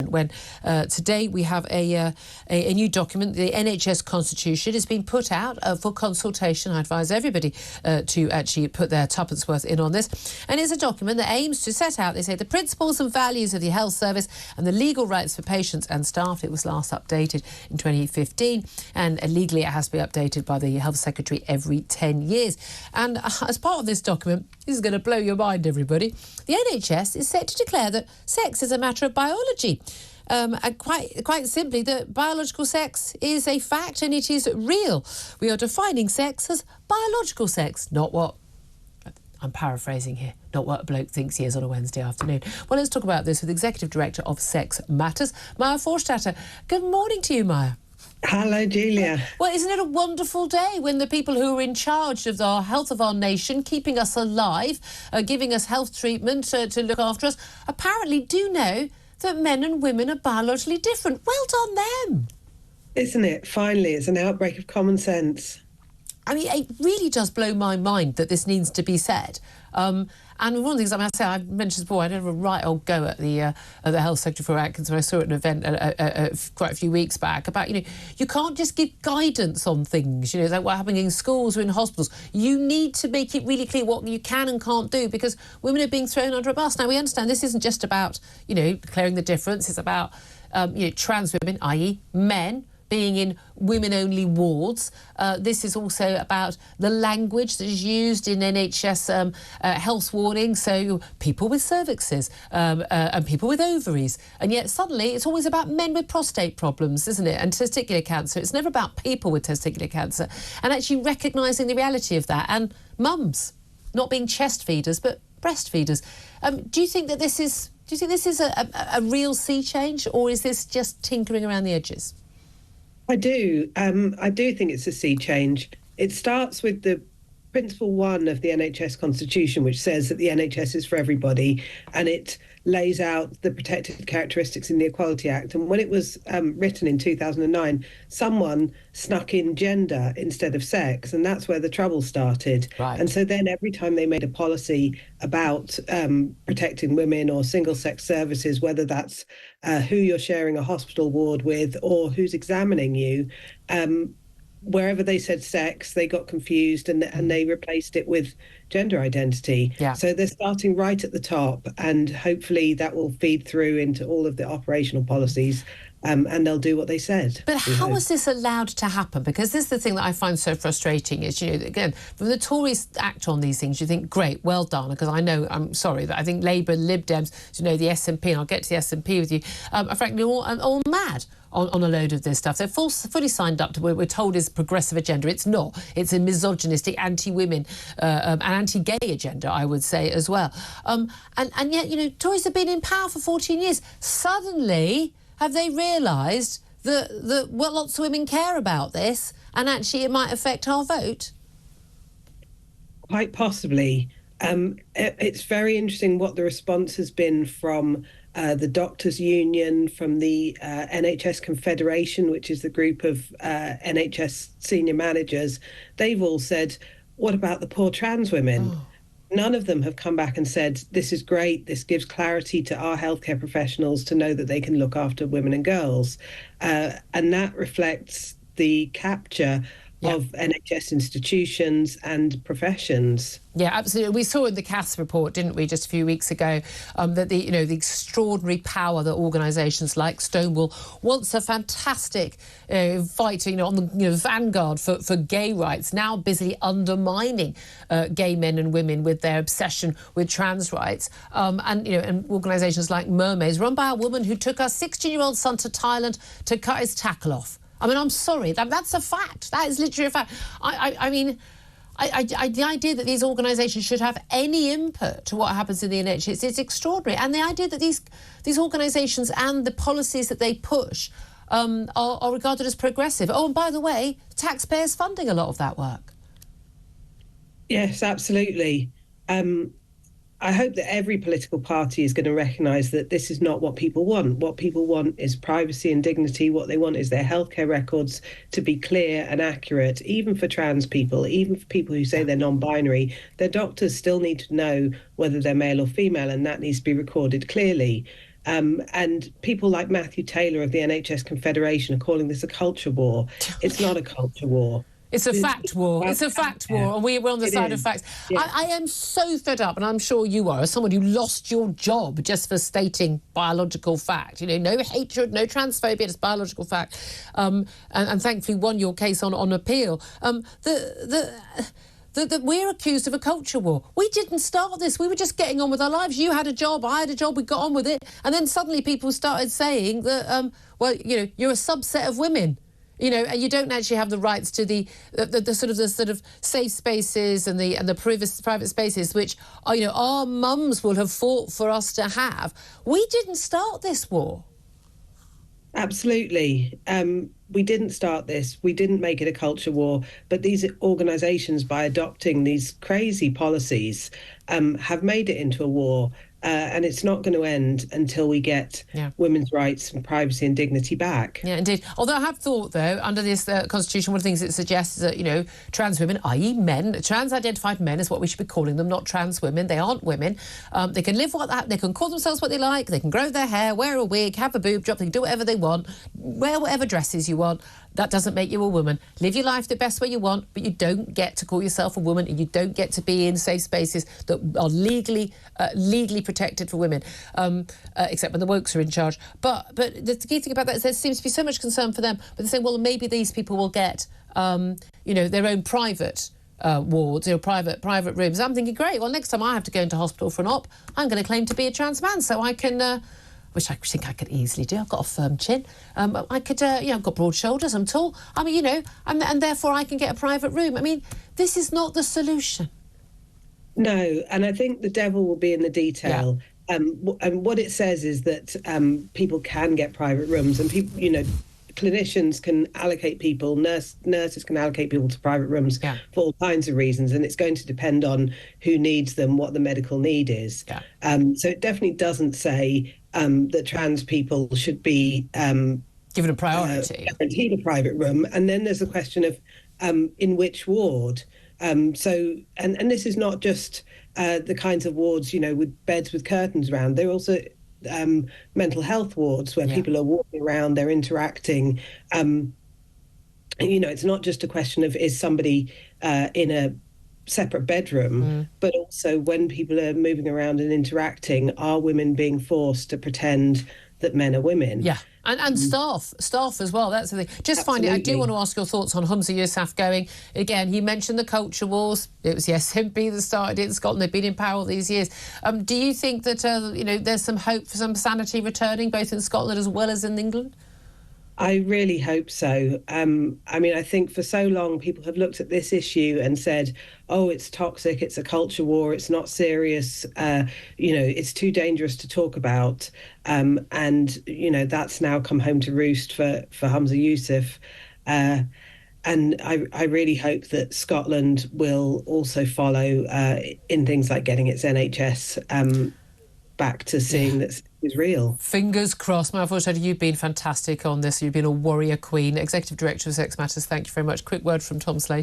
moment when today we have a new document. The NHS Constitution is being put out for consultation. I advise everybody to actually put their tuppence worth in on this. And it's a document that aims to set out, they say, the principles and values of the health service and the legal rights for patients and staff. It was last updated in 2015, and legally it has to be updated by the Health Secretary every 10 years. And as part of this document, this is going to blow your mind, everybody, the NHS is set to declare that sex is a matter of biology. And quite simply, that biological sex is a fact and it is real. We are defining sex as biological sex, not what, I'm paraphrasing here, not what a bloke thinks he is on a Wednesday afternoon. Well, let's talk about this with Executive Director of Sex Matters, Maya Forstater. Good morning to you, Maya. Hello, Julia. Well, isn't it a wonderful day when the people who are in charge of the health of our nation, keeping us alive, giving us health treatment to look after us, apparently do know that men and women are biologically different. Well done them. Isn't it? Finally, it's an outbreak of common sense. I mean, it really does blow my mind that this needs to be said. And one of the things I must say, I mentioned before, I had a right old go at the Health Secretary for Atkins when I saw it at an event quite a few weeks back about, you can't just give guidance on things, like what happening in schools or in hospitals. You need to make it really clear what you can and can't do because women are being thrown under a bus. Now, we understand this isn't just about, declaring the difference. It's about, trans women, i.e. men, being in women-only wards. This is also about the language that is used in NHS health warnings, so people with cervixes and people with ovaries. And yet suddenly it's always about men with prostate problems, isn't it? And testicular cancer. It's never about people with testicular cancer. And actually recognising the reality of that. And mums, not being chest feeders, but breastfeeders. Do you think that this is a real sea change, or is this just tinkering around the edges? I do. I do think it's a sea change. It starts with the Principle 1 of the NHS Constitution, which says that the NHS is for everybody, and it lays out the protected characteristics in the Equality Act. And when it was written in 2009, someone snuck in gender instead of sex, and that's where the trouble started. Right. And so then every time they made a policy about protecting women or single-sex services, whether that's who you're sharing a hospital ward with or who's examining you, wherever they said sex, they got confused and they replaced it with gender identity. Yeah. So they're starting right at the top, and hopefully that will feed through into all of the operational policies. And they'll do what they said. But how is this allowed to happen? Because this is the thing that I find so frustrating is, again, when the Tories act on these things, you think, great, well done, because I'm sorry, that I think Labour and Lib Dems, the SNP, and I'll get to the SNP with you, are frankly all mad on a load of this stuff. They're fully signed up to what we're told is progressive agenda. It's not. It's a misogynistic, anti-women and anti-gay agenda, I would say, as well. And yet, Tories have been in power for 14 years. Suddenly, have they realised that lots of women care about this and actually it might affect our vote? Quite possibly. It's very interesting what the response has been from the Doctors' Union, from the NHS Confederation, which is the group of NHS senior managers. They've all said, what about the poor trans women? Oh. None of them have come back and said, this is great, this gives clarity to our healthcare professionals to know that they can look after women and girls. And that reflects the capture of NHS institutions and professions. Yeah, absolutely. We saw in the CAS report, didn't we, just a few weeks ago, that the extraordinary power that organisations like Stonewall, once a fantastic fight, on the vanguard for gay rights, now busily undermining gay men and women with their obsession with trans rights, and organisations like Mermaids, run by a woman who took her 16-year-old son to Thailand to cut his tackle off. I mean, I'm sorry, that's a fact. That is literally a fact. I mean, the idea that these organisations should have any input to what happens in the NHS is extraordinary. And the idea that these organisations and the policies that they push are regarded as progressive. Oh, and by the way, taxpayers funding a lot of that work. Yes, absolutely. I hope that every political party is going to recognise that this is not what people want. What people want is privacy and dignity. What they want is their healthcare records to be clear and accurate, even for trans people, even for people who say they're non-binary. Their doctors still need to know whether they're male or female, and that needs to be recorded clearly. And people like Matthew Taylor of the NHS Confederation are calling this a culture war. It's not a culture war. It's a fact war. It's a fact war, and we're on the side of facts. Yeah. I am so fed up, and I'm sure you are, as someone who lost your job just for stating biological fact. You know, no hatred, no transphobia, it's biological fact. And thankfully won your case on appeal. That we're accused of a culture war. We didn't start this. We were just getting on with our lives. You had a job, I had a job, we got on with it. And then suddenly people started saying that, well, you know, you're a subset of women. You know, and you don't actually have the rights to the sort of safe spaces and the private spaces which are, you know, our mums will have fought for us to have. We didn't start this war. Absolutely. We didn't start this. We didn't make it a culture war. But these organisations, by adopting these crazy policies, have made it into a war. And it's not going to end until we get women's rights and privacy and dignity back. Yeah, indeed. Although I have thought, though, under this Constitution, one of the things it suggests is that, you know, trans women, i.e. men, trans-identified men is what we should be calling them, not trans women. They aren't women. They can live like that. They can call themselves what they like. They can grow their hair, wear a wig, have a boob job. They can do whatever they want, wear whatever dresses you want. That doesn't make you a woman. Live your life the best way you want, but you don't get to call yourself a woman, and you don't get to be in safe spaces that are legally protected for women, except when the wokes are in charge. But the key thing about that is there seems to be so much concern for them. But they say, well, maybe these people will get, you know, their own private wards, you know, private rooms. I'm thinking, great. Well, next time I have to go into hospital for an op, I'm going to claim to be a trans man, so I can. Which I think I could easily do. I've got a firm chin. I could, you know, I've got broad shoulders. I'm tall. I mean, you know, and therefore I can get a private room. I mean, this is not the solution. No, and I think the devil will be in the detail. Yeah. And what it says is that people can get private rooms, and people, you know, clinicians can allocate people, nurses can allocate people to private rooms for all kinds of reasons, and it's going to depend on who needs them, what the medical need is. Yeah. So it definitely doesn't say that trans people should be given a priority, guaranteed a private room. And then there's the question of in which ward. So this is not just the kinds of wards, you know, with beds with curtains around. They're also mental health wards where people are walking around, they're interacting. You know, it's not just a question of is somebody in a separate bedroom, but also when people are moving around and interacting, are women being forced to pretend that men are women? Yeah. And staff as well, that's the thing. Just finally, I do want to ask your thoughts on Humza Yousaf going. Again, he mentioned the culture wars. It was the SNP that started it in Scotland. They've been in power all these years. Do you think that, you know, there's some hope for some sanity returning, both in Scotland as well as in England? I really hope so. I mean, I think for so long people have looked at this issue and said, oh, it's toxic, it's a culture war, it's not serious, you know, it's too dangerous to talk about. And, you know, that's now come home to roost for Humza Yousaf. And I really hope that Scotland will also follow in things like getting its NHS back to seeing that is real. Fingers crossed. Maya Forstater, you've been fantastic on this. You've been a warrior queen. Executive Director of Sex Matters, thank you very much. Quick word from Tom Slade.